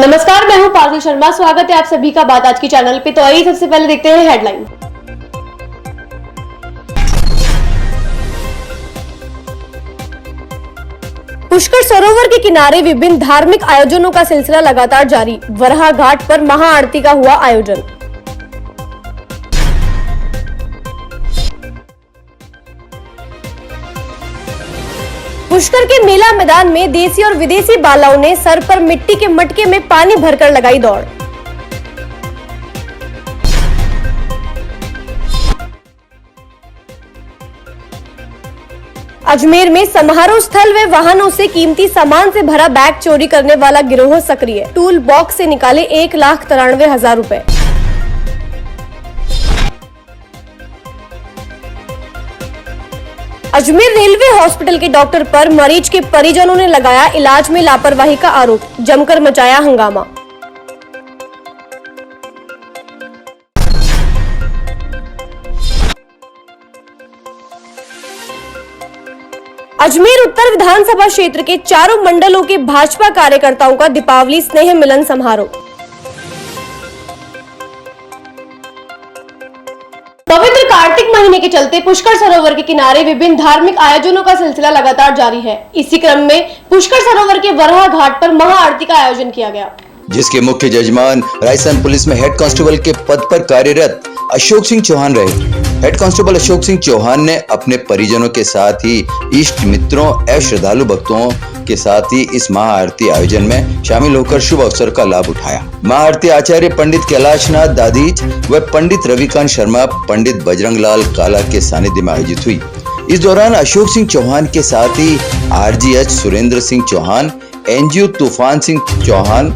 नमस्कार, मैं हूं पारुल शर्मा। स्वागत है आप सभी का बात आज की चैनल पे। तो आइए सबसे पहले देखते हैं हेडलाइन। पुष्कर सरोवर के किनारे विभिन्न धार्मिक आयोजनों का सिलसिला लगातार जारी। वराह घाट पर महाआरती का हुआ आयोजन। पुष्कर के मेला मैदान में देसी और विदेशी बालाओं ने सर पर मिट्टी के मटके में पानी भरकर लगाई दौड़। अजमेर में समारोह स्थल व वाहनों से कीमती सामान से भरा बैग चोरी करने वाला गिरोह सक्रिय। टूल बॉक्स से निकाले 1,93,000 रुपए। अजमेर रेलवे हॉस्पिटल के डॉक्टर पर मरीज के परिजनों ने लगाया इलाज में लापरवाही का आरोप। जमकर मचाया हंगामा। अजमेर उत्तर विधानसभा क्षेत्र के चारों मंडलों के भाजपा कार्यकर्ताओं का दीपावली स्नेह मिलन समारोह। पवित्र कार्तिक महीने के चलते पुष्कर सरोवर के किनारे विभिन्न धार्मिक आयोजनों का सिलसिला लगातार जारी है। इसी क्रम में पुष्कर सरोवर के वराह घाट पर महाआरती का आयोजन किया गया, जिसके मुख्य जजमान राजस्थान पुलिस में हेड कांस्टेबल के पद पर कार्यरत अशोक सिंह चौहान रहे। हेड कांस्टेबल अशोक सिंह चौहान ने अपने परिजनों के साथ ही इष्ट मित्रों एवं श्रद्धालु भक्तों के साथ ही इस महाआरती आयोजन में शामिल होकर शुभ अवसर का लाभ उठाया। महाआरती आचार्य पंडित कैलाशनाथ दादीज व पंडित रविकांत शर्मा, पंडित बजरंगलाल काला के सानिध्य में आयोजित हुई। इस दौरान अशोक सिंह चौहान के साथ ही RGH Surendra Singh Chauhan, NGO Toofan Singh Chauhan,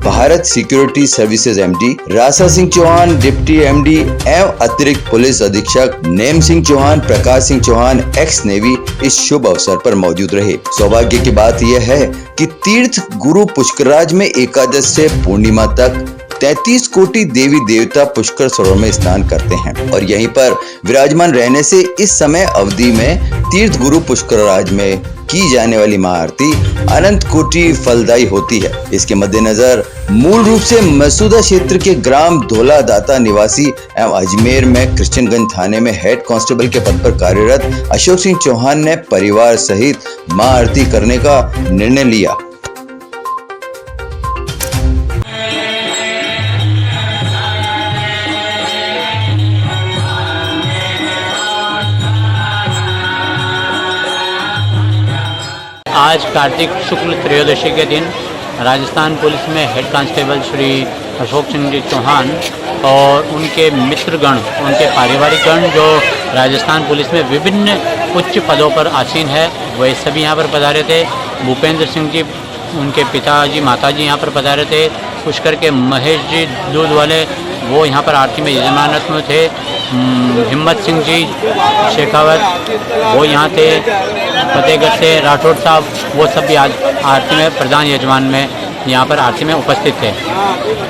Bharat security services MD Rasa Singh Chauhan, deputy MD एवं अतिरिक्त पुलिस अधीक्षक नेम सिंह चौहान, प्रकाश सिंह चौहान एक्स नेवी इस शुभ अवसर पर मौजूद रहे। सौभाग्य की बात यह है कि तीर्थ गुरु पुष्कराज में एकादश से पूर्णिमा तक 33 कोटि देवी देवता पुष्कर सरोवर में स्नान करते हैं और यहीं पर विराजमान रहने से इस समय अवधि में तीर्थ गुरु पुष्कराज में की जाने वाली महाआरती अनंत कोटि फलदायी होती है। इसके मद्देनजर मूल रूप से मसूदा क्षेत्र के ग्राम धोला दाता निवासी एवं अजमेर में कृष्णगंज थाने में हेड कांस्टेबल के पद पर कार्यरत अशोक सिंह चौहान ने परिवार सहित महाआरती करने का निर्णय लिया। आज कार्तिक शुक्ल त्रयोदशी के दिन राजस्थान पुलिस में हेड कांस्टेबल श्री अशोक सिंह जी चौहान और उनके मित्रगण, उनके पारिवारिक गण जो राजस्थान पुलिस में विभिन्न उच्च पदों पर आसीन है, वे सभी यहाँ पर पधारे थे। भूपेंद्र सिंह जी, उनके पिताजी माताजी यहाँ पर पधारे थे। पुष्कर के महेश जी दूध वाले, वो यहाँ पर आरती में यजमानत में थे। हिम्मत सिंह जी शेखावत, वो यहाँ थे। फतेहगढ़ से राठौड़ साहब, वो सब भी आज आरती में प्रधान यजमान में यहाँ पर आरती में उपस्थित थे।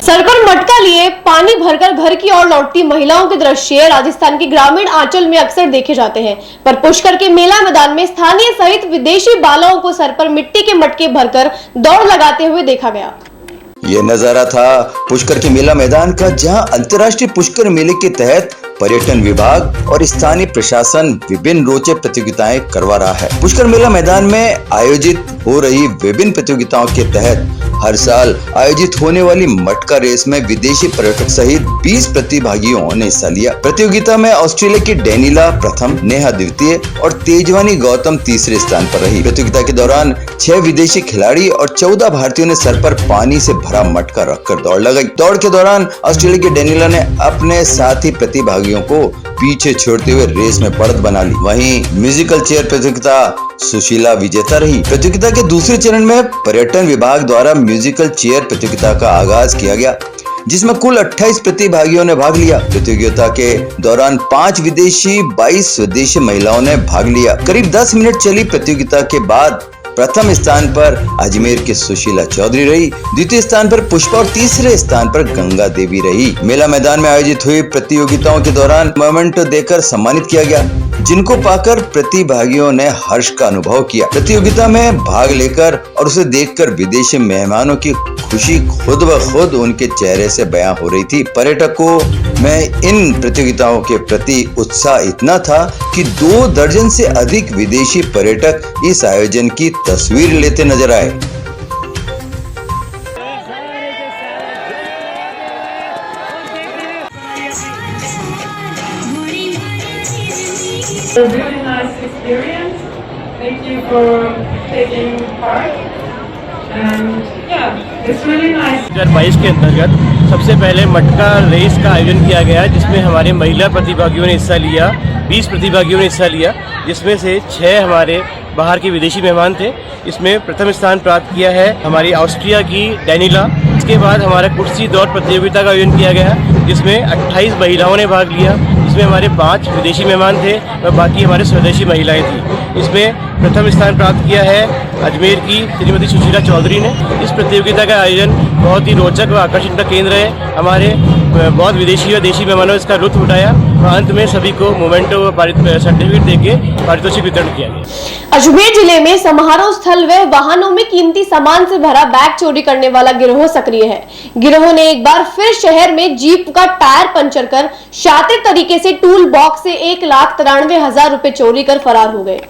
सर पर मटका लिए पानी भरकर घर की ओर लौटती महिलाओं के दृश्य राजस्थान के ग्रामीण आंचल में अक्सर देखे जाते हैं, पर पुष्कर के मेला मैदान में स्थानीय सहित विदेशी बालाओं को सर पर मिट्टी के मटके भरकर दौड़ लगाते हुए देखा गया। ये नजारा था पुष्कर के मेला मैदान का, जहां अंतर्राष्ट्रीय पुष्कर मेले के तहत पर्यटन विभाग और स्थानीय प्रशासन विभिन्न रोचक प्रतियोगिताएं करवा रहा है। पुष्कर मेला मैदान में आयोजित हो रही विभिन्न प्रतियोगिताओं के तहत हर साल आयोजित होने वाली मटका रेस में विदेशी पर्यटक सहित 20 प्रतिभागियों ने हिस्सा लिया। प्रतियोगिता में ऑस्ट्रेलिया की डेनिला प्रथम, नेहा द्वितीय और तेजवानी गौतम तीसरे स्थान पर रही। प्रतियोगिता के दौरान 6 विदेशी खिलाड़ी और 14 भारतीयों ने सर पर पानी से भरा मटका रखकर दौड़ लगाई। दौड़ के दौरान ऑस्ट्रेलिया की डेनिला ने अपने साथी प्रतिभागियों को पीछे छोड़ते हुए रेस में बढ़त बना ली। वहीं म्यूजिकल चेयर प्रतियोगिता सुशीला विजेता रही। प्रतियोगिता के दूसरे चरण में पर्यटन विभाग द्वारा म्यूजिकल चेयर प्रतियोगिता का आगाज किया गया, जिसमें कुल 28 प्रतिभागियों ने भाग लिया। प्रतियोगिता के दौरान 5 विदेशी 22 स्वदेशी महिलाओं ने भाग लिया। करीब 10 मिनट चली प्रतियोगिता के बाद प्रथम स्थान पर अजमेर के सुशीला चौधरी रही, द्वितीय स्थान पर पुष्पा और तीसरे स्थान पर गंगा देवी रही। मेला मैदान में आयोजित हुई प्रतियोगिताओं के दौरान मोमेंटो देकर सम्मानित किया गया। जिनको पाकर प्रतिभागियों ने हर्ष का अनुभव किया। प्रतियोगिता में भाग लेकर और उसे देखकर विदेशी मेहमानों की खुशी खुद ब खुद उनके चेहरे से बयां हो रही थी। पर्यटकों में इन प्रतियोगिताओं के प्रति उत्साह इतना था कि 2 दर्जन से अधिक विदेशी पर्यटक इस आयोजन की तस्वीर लेते नजर आए। A really nice experience. Thank you for taking part. And yeah, it's really nice. 2022 के अंतर्गत सबसे पहले मटका रेस का आयोजन किया गया, जिसमें हमारे महिला प्रतिभागियों ने हिस्सा लिया। 20 प्रतिभागियों ने हिस्सा लिया, जिसमें से 6 हमारे बाहर के विदेशी मेहमान थे। इसमें प्रथम स्थान प्राप्त किया है हमारी ऑस्ट्रिया की डैनिला। इसके बाद हमारा कुर्सी दौड़ प्रतियोगिता का आयोजन किया गया, जिसमें 28 महिलाओं ने भाग लिया। इसमें हमारे 5 विदेशी मेहमान थे और बाकी हमारे स्वदेशी महिलाएं थी। इसमें प्रथम स्थान प्राप्त किया है अजमेर की श्रीमती सुशीला चौधरी ने। इस प्रतियोगिता का आयोजन बहुत ही रोचक व आकर्षण का केंद्र है। हमारे बहुत विदेशी और देशी मेहमानों ने इसका लुत्फ उठाया और अंत में सभी को मोमेंटो व सर्टिफिकेट देके पारितोषिक वितरण किया गया। अजमेर जिले में समारोह स्थल व वाहनों में कीमती सामान से भरा बैग चोरी करने वाला गिरोह सक्रिय है। गिरोह ने एक बार फिर शहर में जीप का टायर पंचर कर शातिर तरीके से टूल बॉक्स से 1,93,000 रुपए चोरी कर फरार हो गए।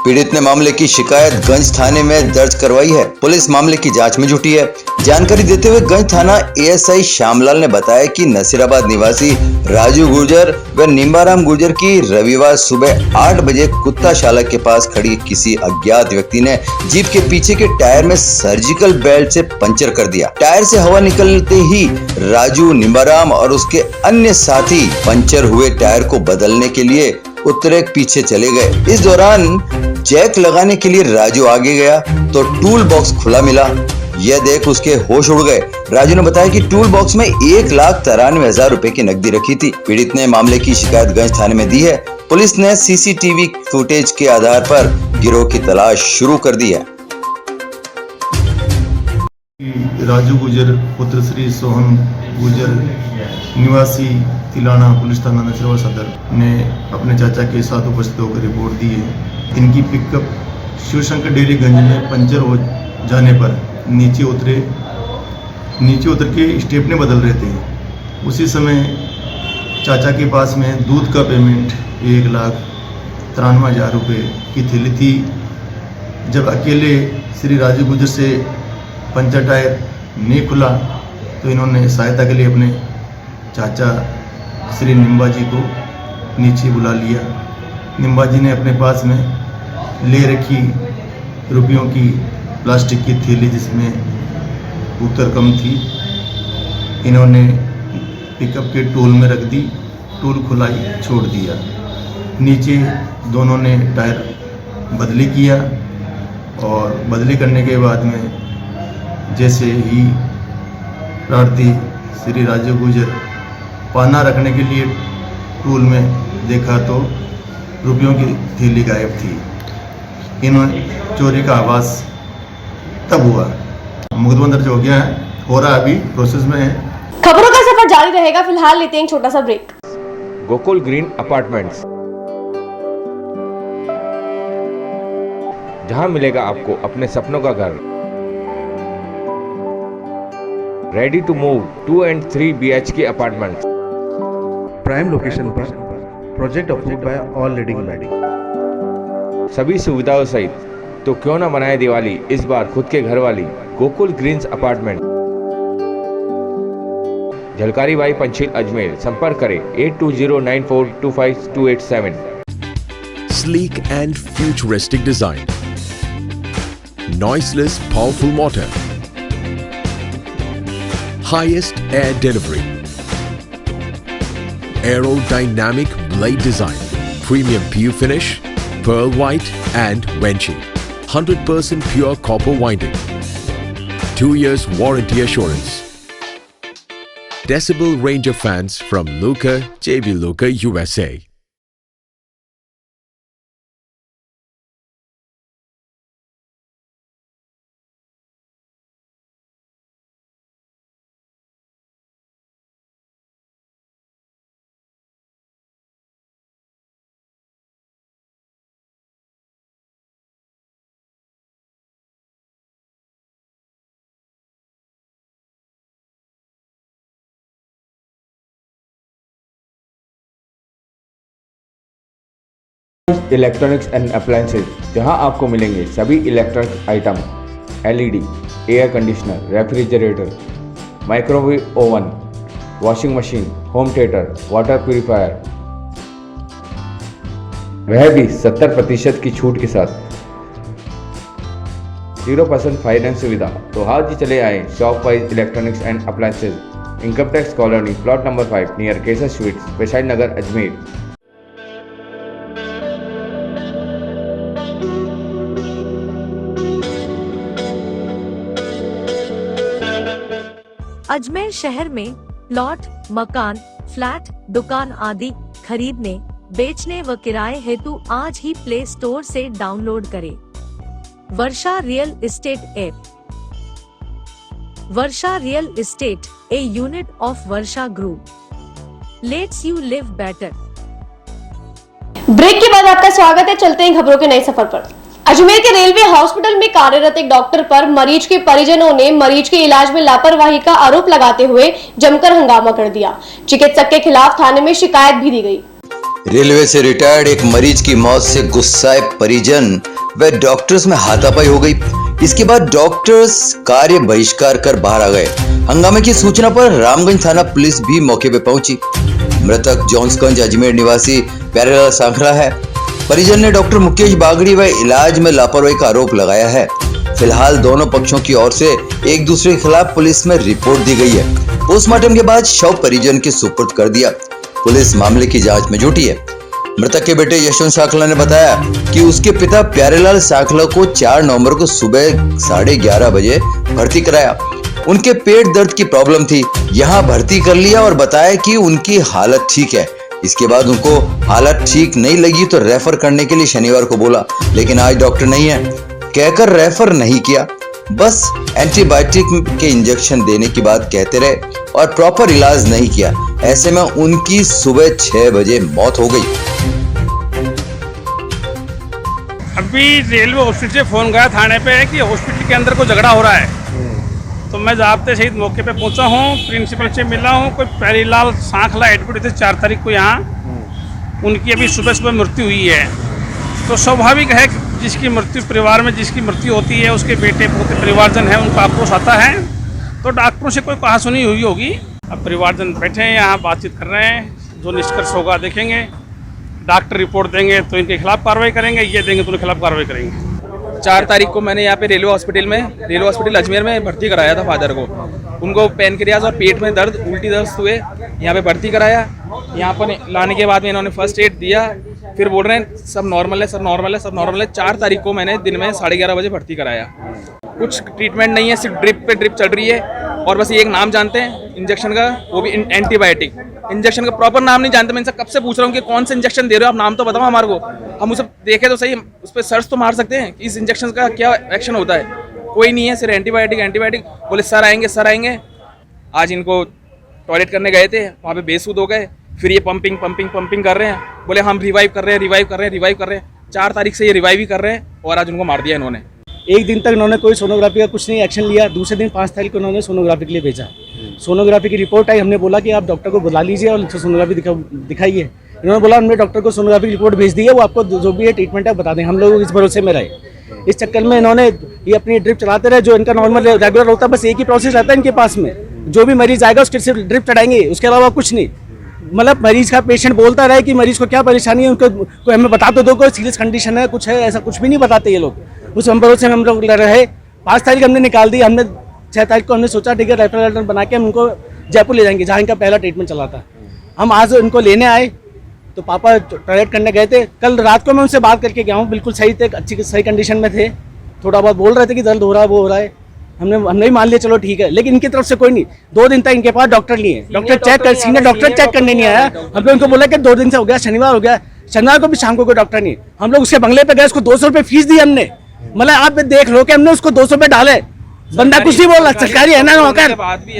पीड़ित ने मामले की शिकायत गंज थाने में दर्ज करवाई है। पुलिस मामले की जांच में जुटी है। जानकारी देते हुए गंज थाना एएसआई श्यामलाल ने बताया कि नसीराबाद निवासी राजू गुर्जर व निम्बाराम गुर्जर की रविवार सुबह 8 बजे कुत्ताशाला के पास खड़ी किसी अज्ञात व्यक्ति ने जीप के पीछे के टायर में सर्जिकल बेल्ट से पंचर कर दिया। टायर से हवा निकलते ही राजू, निम्बाराम और उसके अन्य साथी पंचर हुए टायर को बदलने के लिए उतरे पीछे चले गए। इस दौरान जैक लगाने के लिए राजू आगे गया तो टूल बॉक्स खुला मिला। यह देख उसके होश उड़ गए। राजू ने बताया कि टूल बॉक्स में 1,93,000 रुपए की नकदी रखी थी। पीड़ित ने मामले की शिकायत गंज थाने में दी है। पुलिस ने सीसीटीवी फुटेज के आधार पर गिरोह की तलाश शुरू कर दी है। राजू गुर्जर पुत्र श्री सोहन गुर्जर निवासी तिलाना पुलिस थाना नसीराबाद सदर ने अपने चाचा के साथ उपस्थित होकर रिपोर्ट दी है। इनकी पिकअप शिवशंकर डेरीगंज में पंचर हो जाने पर नीचे उतर के स्टेपने बदल रहे थे। उसी समय चाचा के पास में दूध का पेमेंट 1,93,000 रुपये की थैली थी। जब अकेले श्री राजू गुर्जर से पंचर टायर नहीं खुला तो इन्होंने सहायता के लिए अपने चाचा श्री निम्बा जी को नीचे बुला लिया। निम्बा जी ने अपने पास में ले रखी रुपयों की प्लास्टिक की थैली जिसमें उत्तर कम थी, इन्होंने पिकअप के टूल में रख दी। टूल खुलाई छोड़ दिया। नीचे दोनों ने टायर बदली किया और बदली करने के बाद में जैसे ही प्रार्थी श्री राजू गुर्जर पाना रखने के लिए टूल में देखा तो रुपयों की थैली गायब थी। इन्होंने चोरी का आवाज़ तब हुआ। मुकदमा दर्ज हो गया है, हो रहा अभी प्रोसेस में है। खबरों का सफर जारी रहेगा। फिलहाल लेते हैं एक छोटा सा ब्रेक। गोकुल ग्रीन अपार्टमेंट्स, जहां मिलेगा आपको अपने सपनों का घर। Ready to move 2 and 3 BHK apartments. Prime location पर project approved by all leading body. सभी सुविधाओं सहित, तो क्यों ना मनाए दिवाली इस बार खुद के घर वाली। गोकुल ग्रीन्स अपार्टमेंट, झलकारी बाई पंचील अजमेर। संपर्क करें 8209425287। Sleek and futuristic design, noiseless powerful motor, highest air delivery, aerodynamic blade design, premium PU finish, pearl white and Venchi, 100% pure copper winding, 2 years warranty assurance. Decibel Ranger fans from Luca, JB Luca, USA. Electronics and appliances, जहां आपको मिलेंगे सभी electronic item, LED, air conditioner, refrigerator, microwave oven, washing machine, home theatre, water purifier, वह भी 70% की छूट के साथ, 0% फाइनेंस सुविधा। तो आज ही चले आए shop wise electronics and appliances, income tax colony, plot number 5 near Kesar sweets, Vaishali Nagar, Ajmer. Ajmer शहर में प्लॉट, मकान, फ्लैट, दुकान आदि खरीदने, बेचने व किराए हेतु आज ही प्ले स्टोर से डाउनलोड करें Varsha real estate app. Varsha real estate, a unit of Varsha group, lets you live better. Break के बाद आपका स्वागत है। चलते हैं खबरों के नए सफर पर। अजमेर के रेलवे हॉस्पिटल में कार्यरत एक डॉक्टर पर मरीज के परिजनों ने मरीज के इलाज में लापरवाही का आरोप लगाते हुए जमकर हंगामा कर दिया। चिकित्सक के खिलाफ थाने में शिकायत भी दी गई। रेलवे से रिटायर्ड एक मरीज की मौत से गुस्साए परिजन व डॉक्टर्स में हाथापाई हो गई। इसके बाद डॉक्टर्स कार्य बहिष्कार कर बाहर आ गए। हंगामे की सूचना पर रामगंज थाना पुलिस भी मौके पर पहुंची। मृतक जॉन्सगंज अजमेर निवासी प्यारेलाल सांखला है। परिजन ने डॉक्टर मुकेश बागड़ी व इलाज में लापरवाही का आरोप लगाया है। फिलहाल दोनों पक्षों की ओर से एक दूसरे के खिलाफ पुलिस में रिपोर्ट दी गई है। पोस्टमार्टम के बाद शव परिजन के सुपुर्द कर दिया। पुलिस मामले की जांच में जुटी है। मृतक के बेटे यशवंत सांखला ने बताया कि उसके पिता प्यारेलाल सांखला को 4 नवंबर को सुबह 11:30 बजे भर्ती कराया। उनके पेट दर्द की प्रॉब्लम थी। यहाँ भर्ती कर लिया और बताया कि उनकी हालत ठीक है। इसके बाद उनको हालत ठीक नहीं लगी तो रेफर करने के लिए शनिवार को बोला, लेकिन आज डॉक्टर नहीं है कहकर रेफर नहीं किया। बस एंटीबायोटिक के इंजेक्शन देने की बात कहते रहे और प्रॉपर इलाज नहीं किया। ऐसे में उनकी सुबह 6 बजे मौत हो गई। अभी रेलवे हॉस्पिटल से फोन गया थाने पे कि हॉस्पिटल के अंदर कोई झगड़ा हो रहा है। तो मैं ज़ाब्ते सहित मौके पे पहुंचा हूं, प्रिंसिपल से मिला हूं। कोई प्यारेलाल सांखला एडमिट थे 4 तारीख को यहाँ। उनकी अभी सुबह मृत्यु हुई है। तो स्वाभाविक है कि जिसकी मृत्यु परिवार में जिसकी मृत्यु होती है उसके बेटे पोते परिवारजन हैं, उनका आक्रोश आता है। तो डॉक्टरों से कोई कहासुनी हुई होगी। अब परिवारजन बैठे हैं यहाँ, बातचीत कर रहे हैं। जो निष्कर्ष होगा देखेंगे। डॉक्टर रिपोर्ट देंगे तो इनके खिलाफ कार्रवाई करेंगे, ये देंगे तो उनके खिलाफ कार्रवाई करेंगे। 4 तारीख को मैंने यहाँ पे रेलवे हॉस्पिटल अजमेर में भर्ती कराया था फादर को। उनको पैनक्रियाज और पेट में दर्द, उल्टी दस्त हुए, यहाँ पे भर्ती कराया। यहाँ पर लाने के बाद में इन्होंने फर्स्ट एड दिया। फिर बोल रहे हैं सब नॉर्मल है, सब नॉर्मल है, सब नॉर्मल है। 4 तारीख को मैंने दिन में 11:30 बजे भर्ती कराया। कुछ ट्रीटमेंट नहीं है, सिर्फ ड्रिप पे ड्रिप चल रही है। और बस ये एक नाम जानते हैं इंजेक्शन का, वो भी एंटीबायोटिक। इंजेक्शन का प्रॉपर नाम नहीं जानते। मैं इनसे कब से पूछ रहा हूँ कि कौन से इंजेक्शन दे रहे हो आप, नाम तो बताओ हमारे को, हम उसे देखे तो सही, उस पर सर्च तो मार सकते हैं कि इस इंजेक्शन का क्या एक्शन होता है। कोई नहीं है, सिर्फ एंटीबायोटिक। बोले सर आएंगे। आज इनको टॉयलेट करने गए थे, वहाँ पे बेसुध हो गए। फिर ये पंपिंग कर रहे हैं। बोले हम रिवाइव कर रहे हैं। 4 तारीख से ये रिवाइव ही कर रहे हैं और आज उनको मार दिया इन्होंने। एक दिन तक इन्होंने कोई सोनोग्राफी का कुछ नहीं एक्शन लिया। दूसरे दिन 5 तारीख को इन्होंने सोनोग्राफी के लिए भेजा। सोनोग्राफी की रिपोर्ट आई, हमने बोला कि आप डॉक्टर को बुला लीजिए और सोनोग्राफी दिखाइए। इन्होंने बोला हमने डॉक्टर को सोनोग्राफी की रिपोर्ट भेज दी है, वो आपको जो भी है ट्रीटमेंट है बता दें। हम लोग इस भरोसे में रहे। इस चक्कर में इन्होंने ये अपनी ड्रिप चलाते रहे। जो इनका नॉर्मल रेगुलर होता है, बस एक ही प्रोसेस रहता है इनके पास में। जो भी मरीज आएगा उसके सिर्फ ड्रिप चढ़ाएंगे, उसके अलावा कुछ नहीं। मतलब मरीज का पेशेंट बोलता रहे कि मरीज को क्या परेशानी है, उनको कोई हमें बता तो दो, कोई सीरियस कंडीशन है, कुछ है, ऐसा कुछ भी नहीं बताते ये लोग। उस भरोसे में हम लोग रहे। 5 तारीख हमने निकाल दी। हमने 6 तारीख को हमने सोचा ठीक है रेफरल लेटर बना के हम उनको जयपुर ले जाएंगे, जहाँ इनका पहला ट्रीटमेंट चला था। हम आज इनको लेने आए तो पापा टॉयलेट करने गए थे। कल रात को मैं उनसे बात करके गया हूँ, बिल्कुल सही थे, अच्छी सही कंडीशन में थे। थोड़ा बहुत बोल रहे थे कि दर्द हो रहा है, वो हो रहा है। हमने ही मान लिया चलो ठीक है, लेकिन इनकी तरफ से कोई नहीं। 2 दिन तक इनके पास डॉक्टर नहीं है। सीनियर डॉक्टर चेक करने नहीं आया। हम लोग उनको बोला कि 2 दिन से हो गया, शनिवार हो गया। शनिवार को भी शाम को कोई डॉक्टर नहीं। हम लोग उसके बंगले पे गए, उसको 200 रुपये फीस दी हमने। मतलब आप देख लो कि हमने उसको 200 रुपये डाले। बंदा कुछ नहीं बोल रहा, सरकारी है ना नौकर।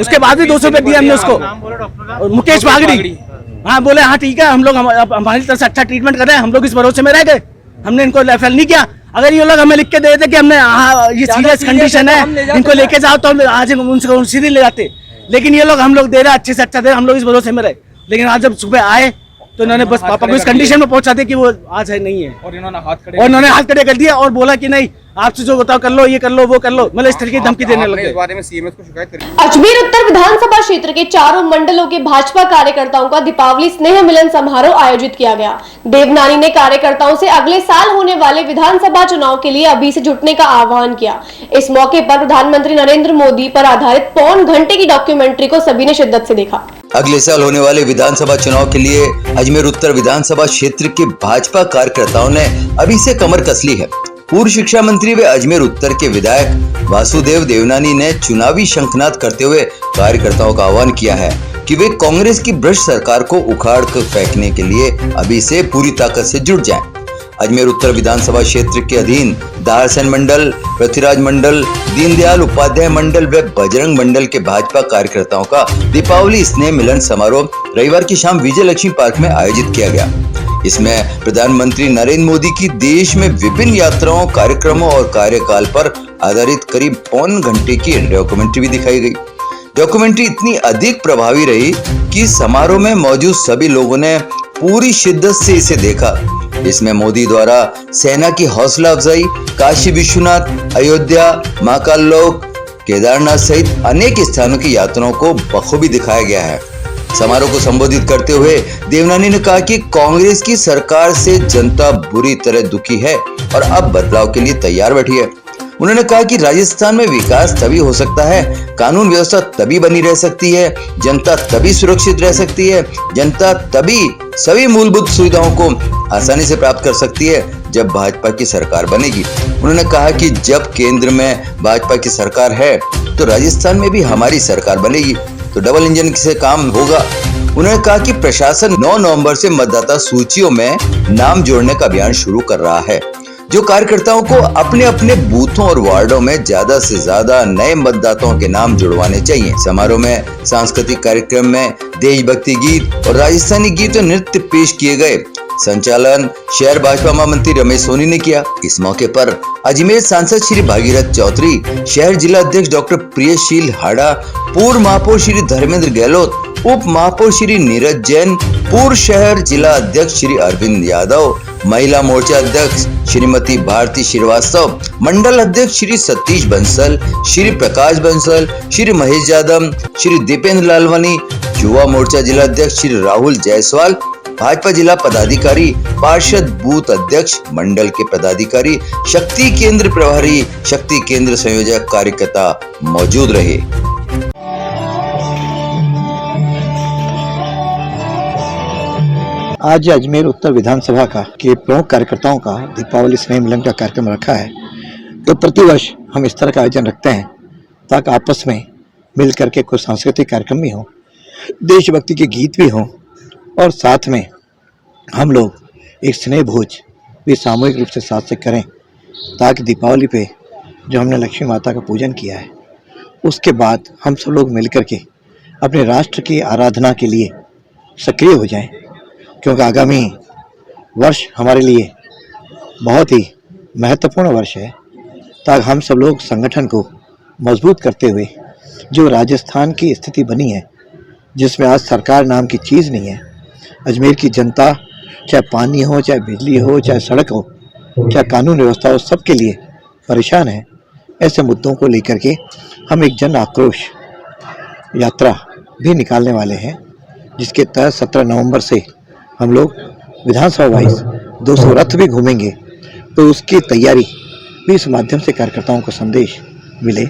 उसके बाद भी 200 रुपये दिए हमने उसको। मुकेश बागड़ी, हाँ बोले हाँ ठीक है, हम लोग हमारी तरफ से अच्छा ट्रीटमेंट कर रहे हैं। हम लोग इस भरोसे में रह गए। हमने इनको रेफरल नहीं किया। अगर ये लोग हमें लिख के दे देते कि हमने ये सीरियस कंडीशन है, इनको लेके जाओ, तो हम आज उनसे सीधे ले जाते। लेकिन ये लोग हम लोग दे रहे अच्छे से अच्छा दे, हम लोग इस भरोसे में रहे। लेकिन आज जब सुबह आए तो इन्होंने बस पापा को इस कंडीशन में पहुंचा दिया कि वो आज है नहीं है, और इन्होंने हाथ खड़े कर दिया और बोला कि नहीं आपसे जो बताओ कर लो, ये कर लो, वो कर लो, मतलब इस तरीके की धमकी देने लगे। इस बारे में सीएम को शिकायत करी। अजमेर उत्तर विधानसभा क्षेत्र के चारों मंडलों के भाजपा कार्यकर्ताओं का दीपावली स्नेह मिलन समारोह आयोजित किया गया। देवनानी ने कार्यकर्ताओं से अगले साल होने वाले विधानसभा चुनाव के लिए अभी से जुटने का आह्वान किया। इस मौके पर प्रधानमंत्री नरेंद्र मोदी पर आधारित 1.25 घंटे की डॉक्यूमेंट्री को सभी ने शिद्दत से देखा। अगले साल होने वाले विधानसभा चुनाव के लिए अजमेर उत्तर विधानसभा क्षेत्र के भाजपा कार्यकर्ताओं ने अभी से कमर कस ली है। पूर्व शिक्षा मंत्री व अजमेर उत्तर के विधायक वासुदेव देवनानी ने चुनावी शंखनाद करते हुए कार्यकर्ताओं का आह्वान किया है कि वे कांग्रेस की भ्रष्ट सरकार को उखाड़ कर फेंकने के लिए अभी से पूरी ताकत से जुट जाएं। अजमेर उत्तर विधानसभा क्षेत्र के अधीन दारसन मंडल, पृथ्वीराज मंडल, दीनदयाल उपाध्याय मंडल व बजरंग मंडल के भाजपा कार्यकर्ताओं का दीपावली स्नेह मिलन समारोह रविवार की शाम विजय लक्ष्मी पार्क में आयोजित किया गया। इसमें प्रधानमंत्री नरेंद्र मोदी की देश में विभिन्न यात्राओं, कार्यक्रमों और कार्यकाल पर आधारित करीब 1.25 घंटे की डॉक्यूमेंट्री भी दिखाई गई। डॉक्यूमेंट्री इतनी अधिक प्रभावी रही कि समारोह में मौजूद सभी लोगों ने पूरी शिद्दत से इसे देखा। इसमें मोदी द्वारा सेना की हौसला अफजाई, काशी विश्वनाथ, अयोध्या, महाकाल लोक, केदारनाथ सहित अनेक स्थानों की यात्राओं को बखूबी दिखाया गया है। समारोह को संबोधित करते हुए देवनानी ने कहा कि कांग्रेस की सरकार से जनता बुरी तरह दुखी है और अब बदलाव के लिए तैयार बैठी है। उन्होंने कहा कि राजस्थान में विकास तभी हो सकता है, कानून व्यवस्था तभी बनी रह सकती है, जनता तभी सुरक्षित रह सकती है, जनता तभी सभी मूलभूत सुविधाओं को आसानी से प्राप्त कर सकती है जब भाजपा की सरकार बनेगी। उन्होंने कहा कि जब केंद्र में भाजपा की सरकार है तो राजस्थान में भी हमारी सरकार बनेगी, तो डबल इंजन से काम होगा। उन्होंने कहा कि प्रशासन 9 नवंबर से मतदाता सूचियों में नाम जोड़ने का अभियान शुरू कर रहा है, जो कार्यकर्ताओं को अपने अपने बूथों और वार्डों में ज्यादा से ज्यादा नए मतदाताओं के नाम जुड़वाने चाहिए। समारोह में सांस्कृतिक कार्यक्रम में देशभक्ति गीत और राजस्थानी गीत और नृत्य पेश किए गए। संचालन शहर भाजपा महामंत्री रमेश सोनी ने किया। इस मौके पर अजमेर सांसद श्री भागीरथ चौधरी, शहर जिला अध्यक्ष डॉक्टर प्रियशील हाड़ा, पूर्व महापौर श्री धर्मेंद्र गहलोत, उप महापौर श्री नीरज जैन, पूर्व शहर जिला अध्यक्ष श्री अरविंद यादव, महिला मोर्चा अध्यक्ष श्रीमती भारती श्रीवास्तव, मंडल अध्यक्ष श्री सतीश बंसल, श्री प्रकाश बंसल, श्री महेश यादव, श्री दीपेंद्र लालवानी, युवा मोर्चा जिला अध्यक्ष श्री राहुल जायसवाल, भाजपा जिला पदाधिकारी, पार्षद बूथ अध्यक्ष, मंडल के पदाधिकारी, शक्ति केंद्र प्रभारी, शक्ति केंद्र संयोजक, कार्यकर्ता मौजूद रहे। आज अजमेर उत्तर विधानसभा के प्रमुख कार्यकर्ताओं का दीपावली स्नेह मिलन का कार्यक्रम रखा है। तो प्रतिवर्ष हम इस तरह का आयोजन रखते हैं ताकि आपस में मिल करके कुछ सांस्कृतिक कार्यक्रम भी हों, देशभक्ति के गीत भी हों और साथ में हम लोग एक स्नेह भोज भी सामूहिक रूप से साथ से करें, ताकि दीपावली पे जो हमने लक्ष्मी माता का पूजन किया है उसके बाद हम सब लोग मिल करके अपने राष्ट्र की आराधना के लिए सक्रिय हो जाएं, क्योंकि आगामी वर्ष हमारे लिए बहुत ही महत्वपूर्ण वर्ष है। ताकि हम सब लोग संगठन को मजबूत करते हुए जो राजस्थान की स्थिति बनी है, जिसमें आज सरकार नाम की चीज़ नहीं है, अजमेर की जनता चाहे पानी हो, चाहे बिजली हो, चाहे सड़क हो, चाहे कानून व्यवस्था हो, सबके लिए परेशान है। ऐसे मुद्दों को लेकर के हम एक जन आक्रोश यात्रा भी निकालने वाले हैं, जिसके तहत 17 नवंबर से हम लोग विधानसभा वाइज 200 रथ भी घूमेंगे। तो उसकी तैयारी भी इस माध्यम से कार्यकर्ताओं को संदेश मिले।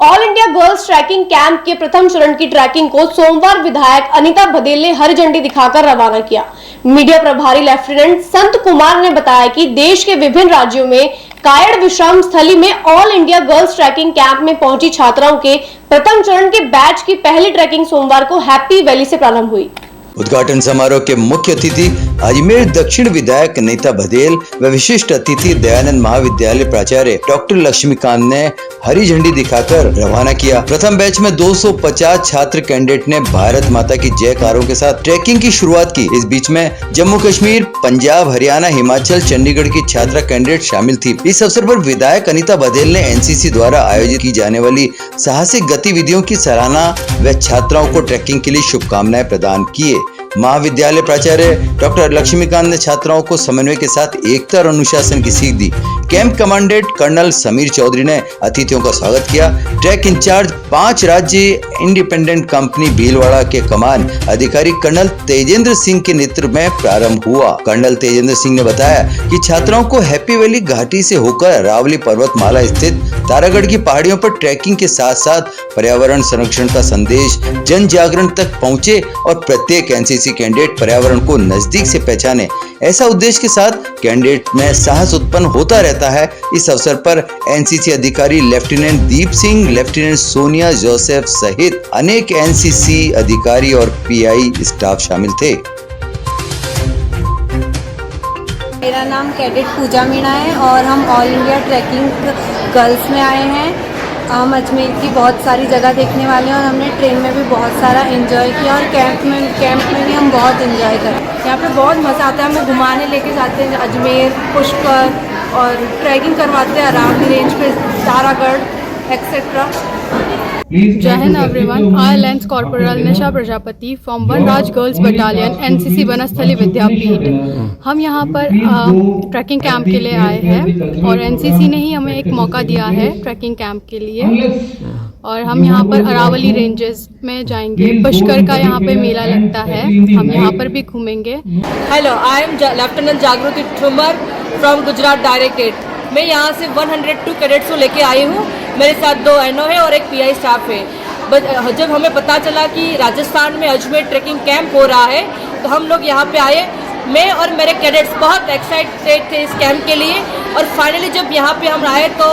All India girls trekking camp के प्रथम चरण की ट्रैकिंग को सोमवार विधायक अनीता बधेल ने हरी झंडी दिखाकर रवाना किया। मीडिया प्रभारी लेफ्टिनेंट संत कुमार ने बताया कि देश के विभिन्न राज्यों में कायड़ विश्राम स्थली में all India girls trekking camp में पहुंची छात्राओं के प्रथम चरण के बैच की पहली ट्रैकिंग सोमवार को हैप्पी वैली से प्रारंभ हुई। उद्घाटन समारोह के मुख्य अतिथि अजमेर दक्षिण विधायक अनीता बधेल व विशिष्ट अतिथि दयानंद महाविद्यालय प्राचार्य डॉक्टर लक्ष्मीकांत ने हरी झंडी दिखाकर रवाना किया। प्रथम बैच में 250 छात्र कैंडिडेट ने भारत माता की जयकारों के साथ ट्रैकिंग की शुरुआत की। इस बीच में जम्मू कश्मीर, पंजाब, हरियाणा, हिमाचल, चंडीगढ़ की छात्रा कैंडिडेट शामिल थी। इस अवसर पर विधायक अनीता बधेल ने एनसीसी द्वारा आयोजित की जाने वाली साहसिक गतिविधियों की सराहना व छात्राओं को ट्रैकिंग के लिए शुभकामनाएं प्रदान किए। महाविद्यालय प्राचार्य डॉक्टर लक्ष्मीकांत ने छात्राओं को समन्वय के साथ एकता और अनुशासन की सीख दी। Camp commandant colonel Sameer Chaudhary ने अतिथियों का स्वागत किया। ट्रैक इंचार्ज 5 राज्य इंडिपेंडेंट कंपनी भीलवाड़ा के कमान अधिकारी कर्नल तेजेंद्र सिंह के नेतृत्व में प्रारंभ हुआ। कर्नल तेजेंद्र सिंह ने बताया कि छात्राओं को हैप्पी वैली घाटी से होकर अरावली पर्वतमाला स्थित तारागढ़ की पहाड़ियों पर ट्रैकिंग के साथ साथ पर्यावरण संरक्षण का संदेश जन जागरण तक पहुंचे और प्रत्येक एनसीसी कैंडिडेट पर्यावरण को नजदीक से पहचाने, ऐसा उद्देश्य के साथ कैंडिडेट में साहस उत्पन्न होता रहता है। इस अवसर पर एनसीसी अधिकारी lieutenant Deep Singh, lieutenant Sonia Joseph सहित अनेक एनसीसी अधिकारी और पीआई स्टाफ शामिल थे। मेरा नाम कैडेट पूजा मीणा है और हम ऑल इंडिया ट्रैकिंग गर्ल्स में आए हैं। हम अजमेर की बहुत सारी जगह देखने वाले हैं और हमने ट्रेन में भी बहुत सारा एंजॉय किया और कैंप में भी हम बहुत एंजॉय करें। यहाँ पे बहुत मज़ा आता है। हमें घुमाने लेके जाते हैं अजमेर, पुष्कर और ट्रैकिंग करवाते हैं अरावली रेंज पे, तारागढ़ एक्सेट्रा। जय हिंद everyone, I lance corporal Nisha Prajapati from Vanraj girls battalion NCC Vanasthali Vidyapeeth. हम यहाँ पर ट्रैकिंग कैंप के लिए आए हैं और एनसीसी ने ही हमें एक मौका दिया है ट्रैकिंग कैंप के लिए और हम यहाँ पर अरावली रेंजेस में जाएंगे। पुष्कर का यहाँ पे मेला लगता है, हम यहाँ पर भी घूमेंगे। हेलो, आई एम लेफ्टिनेंट जागृति ठुमर फ्रॉम गुजरात डायरेक्टरेट। मैं यहाँ से 102 कैडेट्स को लेके आई हूँ। मेरे साथ 2 एनओ है और एक पीआई स्टाफ है। जब हमें पता चला कि राजस्थान में अजमेर ट्रैकिंग कैंप हो रहा है तो हम लोग यहाँ पे आए। मैं और मेरे कैडेट्स बहुत एक्साइटेड थे इस कैंप के लिए और फाइनली जब यहाँ पे हम आए तो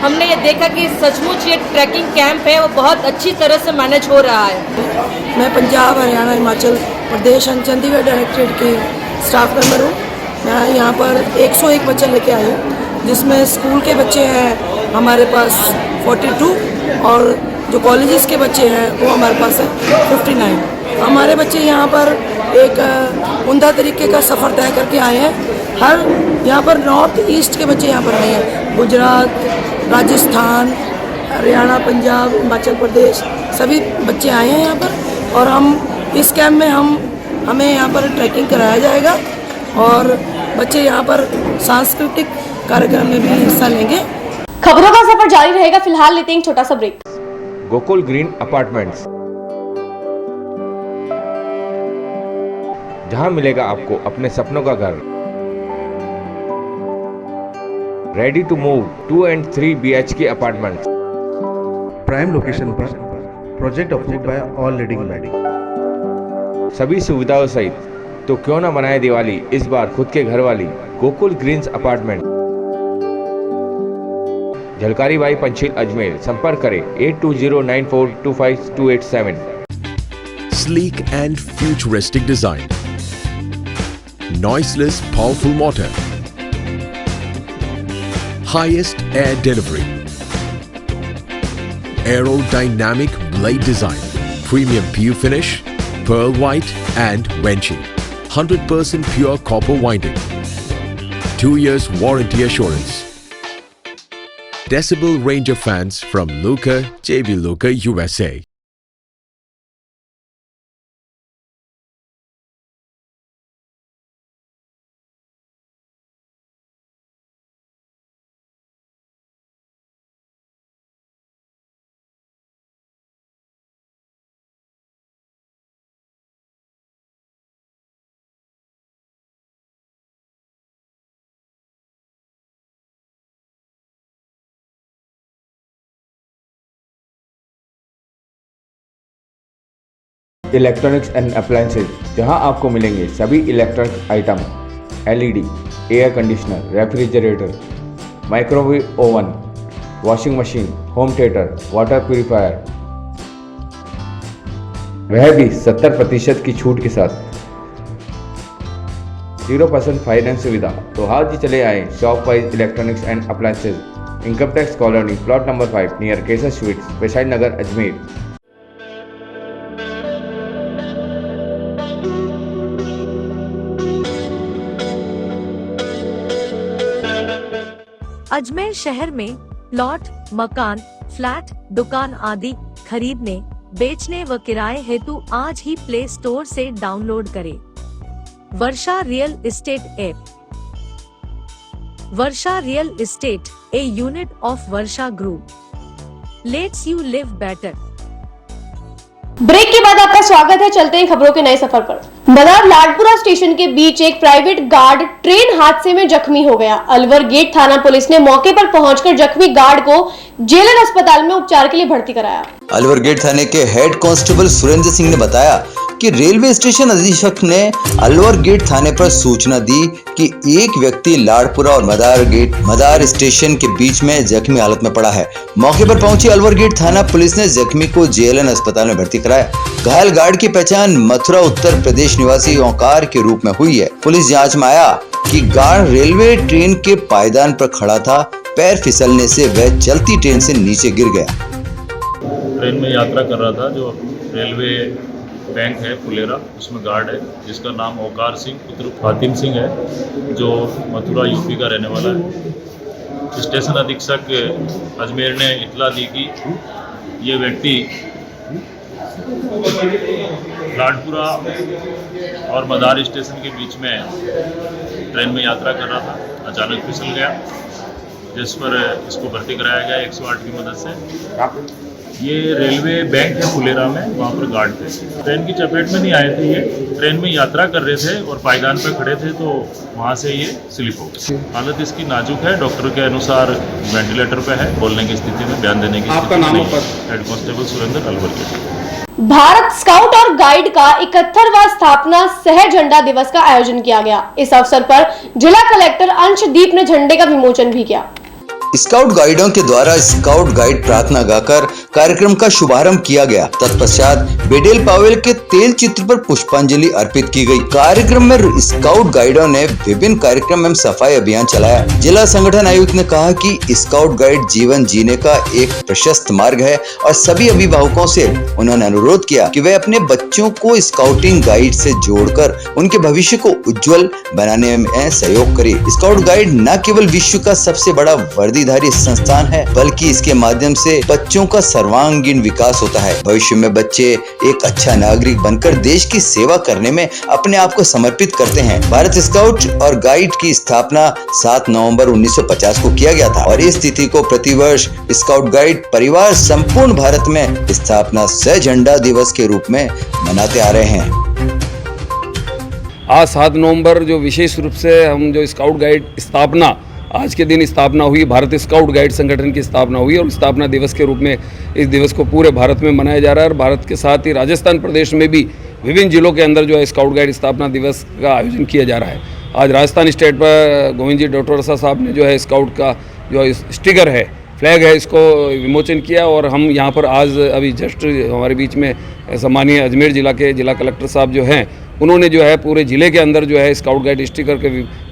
हमने ये देखा कि सचमुच ये ट्रैकिंग कैंप है वो बहुत अच्छी तरह से मैनेज हो रहा है। मैं पंजाब, हरियाणा, हिमाचल प्रदेश एंड चंडीगढ़ डायरेक्टरेट के स्टाफ मेंबर हूँ। मैं यहाँ पर 101 बच्चे लेके आई हूँ जिसमें स्कूल के बच्चे हैं हमारे पास 42 और जो कॉलेजेस के बच्चे हैं वो हमारे पास है 59। हमारे बच्चे यहाँ पर एक उम्दा तरीके का सफ़र तय करके आए हैं। हर यहाँ पर नॉर्थ ईस्ट के बच्चे यहाँ पर आए हैं, गुजरात, राजस्थान, हरियाणा, पंजाब, हिमाचल प्रदेश सभी बच्चे आए हैं यहाँ पर। और हम इस कैंप में हमें यहाँ पर ट्रैकिंग कराया जाएगा और बच्चे यहाँ पर सांस्कृतिक कार्यक्रम में भी हिस्सा लेंगे। खबरों का सफर जारी रहेगा, फिलहाल लेते हैं एक छोटा सा ब्रेक। गोकुल ग्रीन अपार्टमेंट्स, जहां मिलेगा आपको अपने सपनों का घर। Ready to move 2 and 3 BHK apartments. Prime location पर, project approved by all leading body. सभी सुविधाओं सहित, तो क्यों ना मनाए दिवाली इस बार खुद के घर वाली। गोकुल ग्रीन्स अपार्टमेंट, झलकारी बाई पंचील अजमेर। संपर्क करें 8209425287। Sleek and futuristic design, noiseless powerful motor, highest air delivery, aerodynamic blade design, premium PU finish, pearl white and Venchi, 100% pure copper winding, 2 years warranty assurance. Decibel Ranger fans from Luca, JB Luca, USA. Electronics and appliances, जहां आपको मिलेंगे सभी electronic item, LED, air conditioner, refrigerator, microwave oven, washing machine, home theatre, water purifier, वह भी 70% की छूट के साथ। 0% फाइनेंस सुविधा। तो आज ही चले आए shop wise electronics and appliances, income tax colony, plot number 5 near Kesar sweets, Vaishali Nagar, Ajmer. Ajmer शहर में प्लॉट, मकान, फ्लैट, दुकान आदि खरीदने, बेचने व किराए हेतु आज ही प्ले स्टोर से डाउनलोड करें। Varsha real estate app. Varsha real estate, a unit of Varsha group, lets you live better. Break के बाद आपका स्वागत है। चलते हैं खबरों के नए सफर पर। मदार लाडपुरा स्टेशन के बीच एक प्राइवेट गार्ड ट्रेन हादसे में जख्मी हो गया। अलवर गेट थाना पुलिस ने मौके पर पहुंचकर जख्मी गार्ड को जेएलएन अस्पताल में उपचार के लिए भर्ती कराया। अलवर गेट थाने के हेड कांस्टेबल सुरेंद्र सिंह ने बताया कि रेलवे स्टेशन अधीक्षक ने अलवर गेट थाने पर सूचना दी कि एक व्यक्ति लाडपुरा और मदार स्टेशन के बीच में जख्मी हालत में पड़ा है। मौके पर पहुंची अलवर गेट थाना पुलिस ने जख्मी को जेएलएन अस्पताल में भर्ती कराया। घायल गार्ड की पहचान मथुरा उत्तर प्रदेश निवासी ओंकार के रूप में हुई है। पुलिस जांच में आया कि गार्ड रेलवे ट्रेन के पायदान पर खड़ा था। पैर फिसलने से वह चलती ट्रेन से नीचे गिर गया। ट्रेन में यात्रा कर रहा था। जो रेलवे बैंक है फुलेरा, उसमें गार्ड है जिसका नाम ओंकार सिंह पुत्र फातिम सिंह है, जो मथुरा यूपी का रहने वाला है। स्टेशन अधीक्षक अजमेर ने इतला दी कि ये व्यक्ति लाडपुरा और मदार स्टेशन के बीच में ट्रेन में यात्रा कर रहा था, अचानक फिसल गया, जिस पर इसको भर्ती कराया गया 108 की मदद से। ये रेलवे बैंक है फुलेरा में, वहाँ पर गार्ड थे। ट्रेन की चपेट में नहीं आए थे, ये ट्रेन में यात्रा कर रहे थे और पायदान पर खड़े थे, तो वहाँ से ये स्लिप हो गई। हालत इसकी नाजुक है, डॉक्टर के अनुसार वेंटिलेटर पे है, बोलने की स्थिति में, बयान देने की स्थिति में नहीं। Head constable Surendra, Alwar gate. Bharat scout और गाइड का 71वां स्थापना सह झंडा दिवस का आयोजन किया गया। इस अवसर पर जिला कलेक्टर अंशदीप ने झंडे का विमोचन भी किया। स्काउट गाइडों के द्वारा स्काउट गाइड प्रार्थना गाकर कार्यक्रम का शुभारंभ किया गया। तत्पश्चात बेडेल पावेल के तेल चित्र पर पुष्पांजलि अर्पित की गई। कार्यक्रम में स्काउट गाइडों ने विभिन्न कार्यक्रम एवं सफाई अभियान चलाया। जिला संगठन आयुक्त ने कहा कि स्काउट गाइड जीवन जीने का एक प्रशस्त मार्ग है और सभी अभिभावकों से उन्होंने अनुरोध किया कि वे अपने बच्चों को स्काउटिंग गाइड से जोड़कर उनके भविष्य को उज्जवल बनाने में सहयोग करे। स्काउट गाइड न केवल विश्व का सबसे बड़ा वर्दीधारी संस्थान है, बल्कि इसके माध्यम से बच्चों का सर्वांगीण विकास होता है। भविष्य में बच्चे एक अच्छा नागरिक बनकर देश की सेवा करने में अपने आप को समर्पित करते हैं। भारत स्काउट और गाइड की स्थापना 7 नवंबर 1950 को किया गया था और इस तिथि को प्रतिवर्ष स्काउट गाइड परिवार संपूर्ण भारत में स्थापना सह झंडा दिवस के रूप में मनाते आ रहे हैं। आज 7 नवंबर जो विशेष रूप से हम जो स्काउट गाइड स्थापना, आज के दिन स्थापना हुई, भारत स्काउट गाइड संगठन की स्थापना हुई और स्थापना दिवस के रूप में इस दिवस को पूरे भारत में मनाया जा रहा है। और भारत के साथ ही राजस्थान प्रदेश में भी विभिन्न जिलों के अंदर जो है स्काउट गाइड स्थापना दिवस का आयोजन किया जा रहा है। आज राजस्थान स्टेट पर गोविंद जी डोटरसा साहब ने जो है स्काउट का जो स्टिकर है, फ्लैग है, इसको विमोचन किया और हम यहाँ पर आज अभी जस्ट हमारे बीच में सम्मानीय अजमेर जिला के जिला कलेक्टर साहब जो हैं, उन्होंने जो है पूरे ज़िले के अंदर जो है स्काउट गाइड स्टिकर के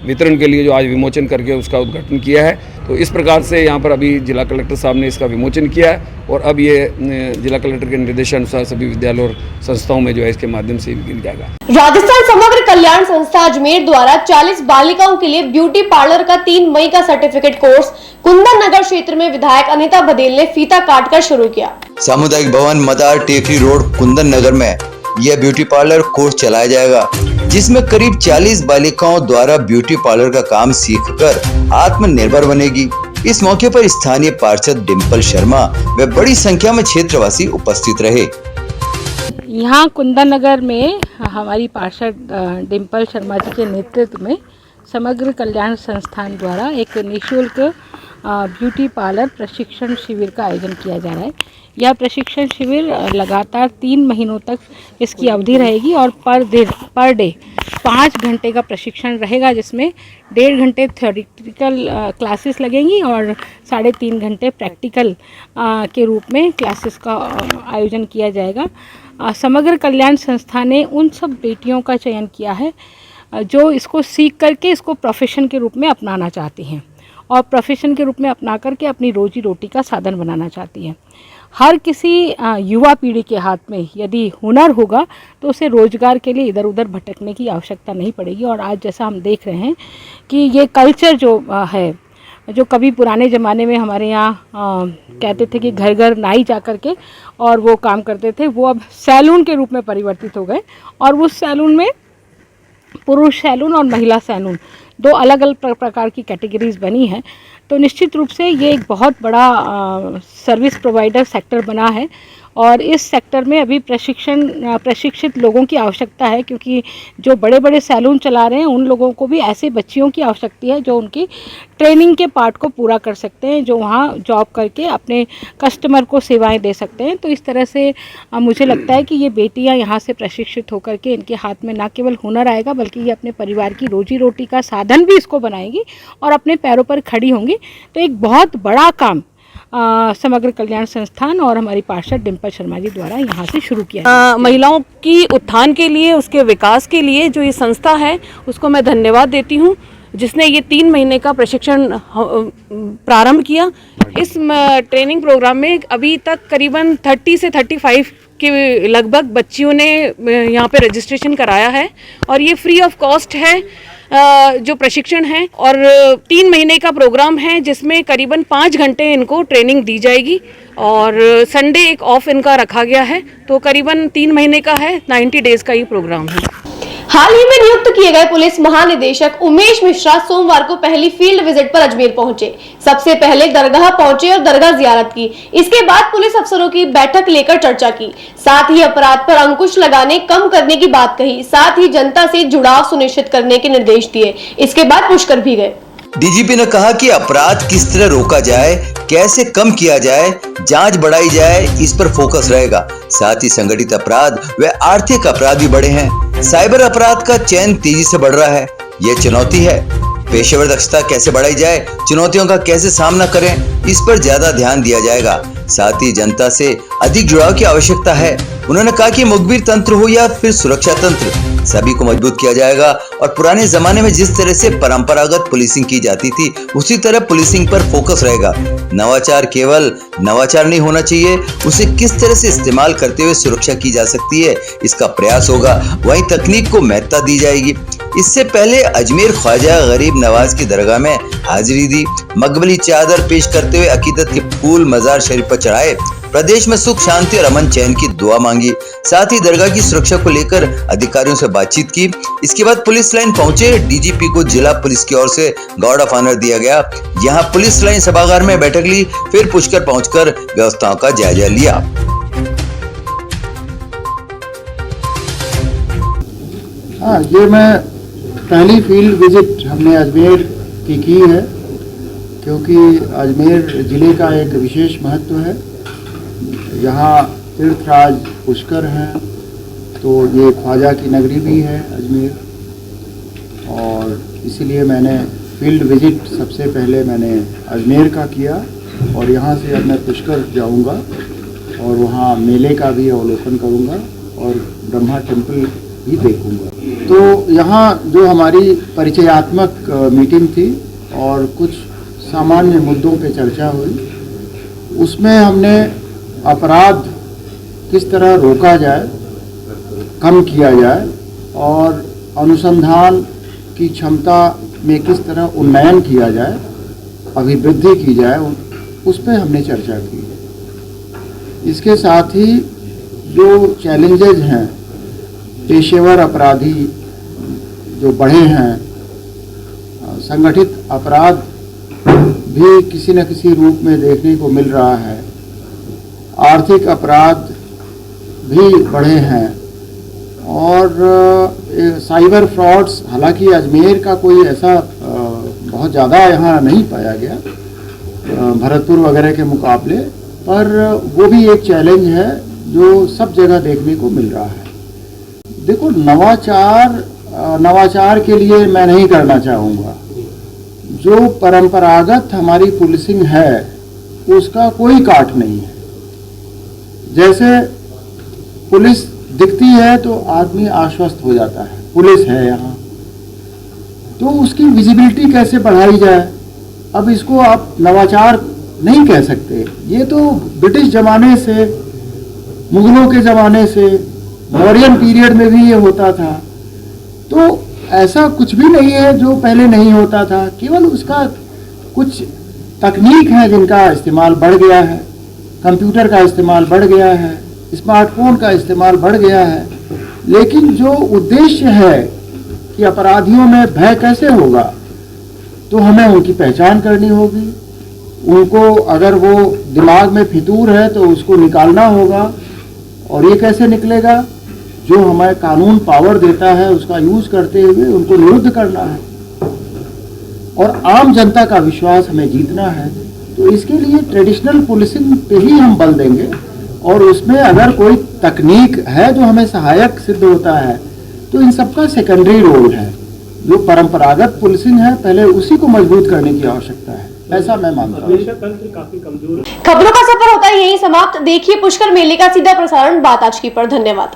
वितरण के लिए जो आज विमोचन करके उसका उद्घाटन किया है। तो इस प्रकार से यहाँ पर अभी जिला कलेक्टर साहब ने इसका विमोचन किया है और अब ये जिला कलेक्टर के निर्देशानुसार सभी विद्यालयों और संस्थाओं में जो है इसके माध्यम से गिर जाएगा। राजस्थान समग्र कल्याण संस्था अजमेर द्वारा 40 बालिकाओं के लिए ब्यूटी पार्लर का 3 मई का सर्टिफिकेट कोर्स कुंदन नगर क्षेत्र में विधायक अनिता बदेल ने फीता काटकर शुरू किया। सामुदायिक भवन मदार टेकरी रोड कुंदन नगर में यह ब्यूटी पार्लर कोर्स चलाया जाएगा, जिसमें करीब 40 बालिकाओं द्वारा ब्यूटी पार्लर का काम सीखकर आत्मनिर्भर बनेगी। इस मौके पर स्थानीय पार्षद डिम्पल शर्मा व बड़ी संख्या में क्षेत्रवासी उपस्थित रहे। यहाँ कुंदन नगर में हमारी पार्षद डिम्पल शर्मा जी के नेतृत्व में समग्र कल्याण संस्थान द्वारा एक निःशुल्क ब्यूटी पार्लर प्रशिक्षण शिविर का आयोजन किया जा रहा है। यह प्रशिक्षण शिविर लगातार 3 महीनों तक इसकी अवधि रहेगी और पर डे 5 घंटे का प्रशिक्षण रहेगा, जिसमें 1.5 घंटे थ्योरेटिकल क्लासेस लगेंगी और 3.5 घंटे प्रैक्टिकल के रूप में क्लासेस का आयोजन किया जाएगा। समग्र कल्याण संस्था ने उन सब बेटियों का चयन किया है जो इसको सीख करके इसको प्रोफेशन के रूप में अपनाना चाहती हैं और प्रोफेशन के रूप में अपना करके अपनी रोजी रोटी का साधन बनाना चाहती हैं। हर किसी युवा पीढ़ी के हाथ में यदि हुनर होगा तो उसे रोजगार के लिए इधर उधर भटकने की आवश्यकता नहीं पड़ेगी। और आज जैसा हम देख रहे हैं कि ये कल्चर जो है जो कभी पुराने ज़माने में हमारे यहाँ कहते थे कि घर घर नाई जा कर के और वो काम करते थे, वो अब सैलून के रूप में परिवर्तित हो गए। और उस सैलून में पुरुष सैलून और महिला सैलून दो अलग अलग प्रकार की कैटेगरीज बनी हैं। तो निश्चित रूप से ये एक बहुत बड़ा सर्विस प्रोवाइडर सेक्टर बना है और इस सेक्टर में अभी प्रशिक्षित लोगों की आवश्यकता है, क्योंकि जो बड़े बड़े सैलून चला रहे हैं उन लोगों को भी ऐसे बच्चियों की आवश्यकता है जो उनकी ट्रेनिंग के पार्ट को पूरा कर सकते हैं, जो वहाँ जॉब करके अपने कस्टमर को सेवाएं दे सकते हैं। तो इस तरह से मुझे लगता है कि ये बेटियां यहाँ से प्रशिक्षित होकर के इनके हाथ में न केवल हुनर आएगा बल्कि ये अपने परिवार की रोजी रोटी का साधन भी इसको बनाएंगी और अपने पैरों पर खड़ी होंगी। तो एक बहुत बड़ा काम समग्र कल्याण संस्थान और हमारी पार्षद डिम्पल शर्मा जी द्वारा यहाँ से शुरू किया। महिलाओं की उत्थान के लिए, उसके विकास के लिए जो ये संस्था है उसको मैं धन्यवाद देती हूँ, जिसने ये 3 महीने का प्रशिक्षण प्रारंभ किया। इस ट्रेनिंग प्रोग्राम में अभी तक करीबन 30 से 35 के लगभग बच्चियों ने यहाँ पे रजिस्ट्रेशन कराया है और ये फ्री ऑफ कॉस्ट है जो प्रशिक्षण है। और 3 महीने का प्रोग्राम है जिसमें करीबन 5 घंटे इनको ट्रेनिंग दी जाएगी और संडे एक ऑफ इनका रखा गया है। तो करीबन 3 महीने का है, 90 डेज का ये प्रोग्राम है। हाल ही में नियुक्त किए गए पुलिस महानिदेशक उमेश मिश्रा सोमवार को पहली फील्ड विजिट पर अजमेर पहुंचे। सबसे पहले दरगाह पहुंचे और दरगाह जियारत की। इसके बाद पुलिस अफसरों की बैठक लेकर चर्चा की। साथ ही अपराध पर अंकुश लगाने, कम करने की बात कही। साथ ही जनता से जुड़ाव सुनिश्चित करने के निर्देश दिए। इसके बाद पुष्कर भी गए। डीजीपी ने कहा कि अपराध किस तरह रोका जाए, कैसे कम किया जाए, जांच बढ़ाई जाए, इस पर फोकस रहेगा। साथ ही संगठित अपराध व आर्थिक अपराध भी बढ़े हैं। साइबर अपराध का चयन तेजी से बढ़ रहा है, ये चुनौती है। पेशेवर दक्षता कैसे बढ़ाई जाए, चुनौतियों का कैसे सामना करें, इस पर ज्यादा ध्यान दिया जाएगा। साथ ही जनता से अधिक जुड़ाव की आवश्यकता है। उन्होंने कहा कि मुखबिर तंत्र हो या फिर सुरक्षा तंत्र, सभी को मजबूत किया जाएगा और पुराने जमाने में जिस तरह से परंपरागत पुलिसिंग की जाती थी उसी तरह पुलिसिंग पर फोकस रहेगा। नवाचार केवल नवाचार नहीं होना चाहिए, उसे किस तरह से इस्तेमाल करते हुए सुरक्षा की जा सकती है, इसका प्रयास होगा। वहीं तकनीक को महत्ता दी जाएगी। इससे पहले अजमेर ख्वाजा गरीब नवाज की दरगाह में हाजिरी दी, मकबली चादर पेश करते हुए अकीदत के फूल मजार शरीफ पर चढ़ाए, प्रदेश में सुख शांति और अमन चैन की दुआ मांगी। साथ ही दरगाह की सुरक्षा को लेकर अधिकारियों से बातचीत की। इसके बाद पुलिस लाइन पहुंचे। डीजीपी को जिला पुलिस की ओर से गार्ड ऑफ ऑनर दिया गया। यहां पुलिस लाइन सभागार में बैठक ली, फिर पुष्कर पहुंचकर व्यवस्थाओं का जायजा लिया। हाँ, ये मैं पहली फील्ड विजिट हमने अजमेर की है, क्योंकि अजमेर ज़िले का एक विशेष महत्व है। यहाँ तीर्थराज पुष्कर हैं, तो ये ख्वाजा की नगरी भी है अजमेर, और इसीलिए मैंने फील्ड विजिट सबसे पहले मैंने अजमेर का किया और यहाँ से अब मैं पुष्कर जाऊँगा और वहाँ मेले का भी अवलोकन करूँगा और ब्रह्मा टेम्पल भी देखूँगा। तो यहाँ जो हमारी परिचयात्मक मीटिंग थी और कुछ सामान्य मुद्दों पे चर्चा हुई, उसमें हमने अपराध किस तरह रोका जाए, कम किया जाए और अनुसंधान की क्षमता में किस तरह उन्नयन किया जाए, अभिवृद्धि की जाए, उस पर हमने चर्चा की। इसके साथ ही जो चैलेंजेज हैं, पेशेवर अपराधी जो बढ़े हैं, संगठित अपराध भी किसी न किसी रूप में देखने को मिल रहा है, आर्थिक अपराध भी बढ़े हैं और साइबर फ्रॉड्स, हालांकि अजमेर का कोई ऐसा बहुत ज़्यादा यहाँ नहीं पाया गया भरतपुर वगैरह के मुकाबले, पर वो भी एक चैलेंज है जो सब जगह देखने को मिल रहा है। देखो, नवाचार के लिए मैं नहीं करना चाहूँगा। जो परंपरागत हमारी पुलिसिंग है उसका कोई काट नहीं है। जैसे पुलिस दिखती है तो आदमी आश्वस्त हो जाता है, पुलिस है यहाँ, तो उसकी विजिबिलिटी कैसे बढ़ाई जाए। अब इसको आप नवाचार नहीं कह सकते, ये तो ब्रिटिश ज़माने से, मुगलों के ज़माने से, मौर्यन पीरियड में भी ये होता था। तो ऐसा कुछ भी नहीं है जो पहले नहीं होता था, केवल उसका कुछ तकनीक है जिनका इस्तेमाल बढ़ गया है, कंप्यूटर का इस्तेमाल बढ़ गया है, स्मार्टफोन का इस्तेमाल बढ़ गया है, लेकिन जो उद्देश्य है कि अपराधियों में भय कैसे होगा, तो हमें उनकी पहचान करनी होगी। उनको अगर वो दिमाग में फितूर है तो उसको निकालना होगा, और ये कैसे निकलेगा? जो हमें कानून पावर देता है उसका यूज करते हुए उनको निरुद्ध करना है, और आम जनता का विश्वास हमें जीतना है। तो इसके लिए ट्रेडिशनल पुलिसिंग पे ही हम बल देंगे, और उसमें अगर कोई तकनीक है जो हमें सहायक सिद्ध होता है तो इन सबका सेकेंडरी रोल है। जो परंपरागत पुलिसिंग है पहले उसी को मजबूत करने की आवश्यकता है, ऐसा मैं मानता हूँ। खबरों का सफर होता है यही समाप्त। देखिए पुष्कर मेले का सीधा प्रसारण बात आज की पर। धन्यवाद।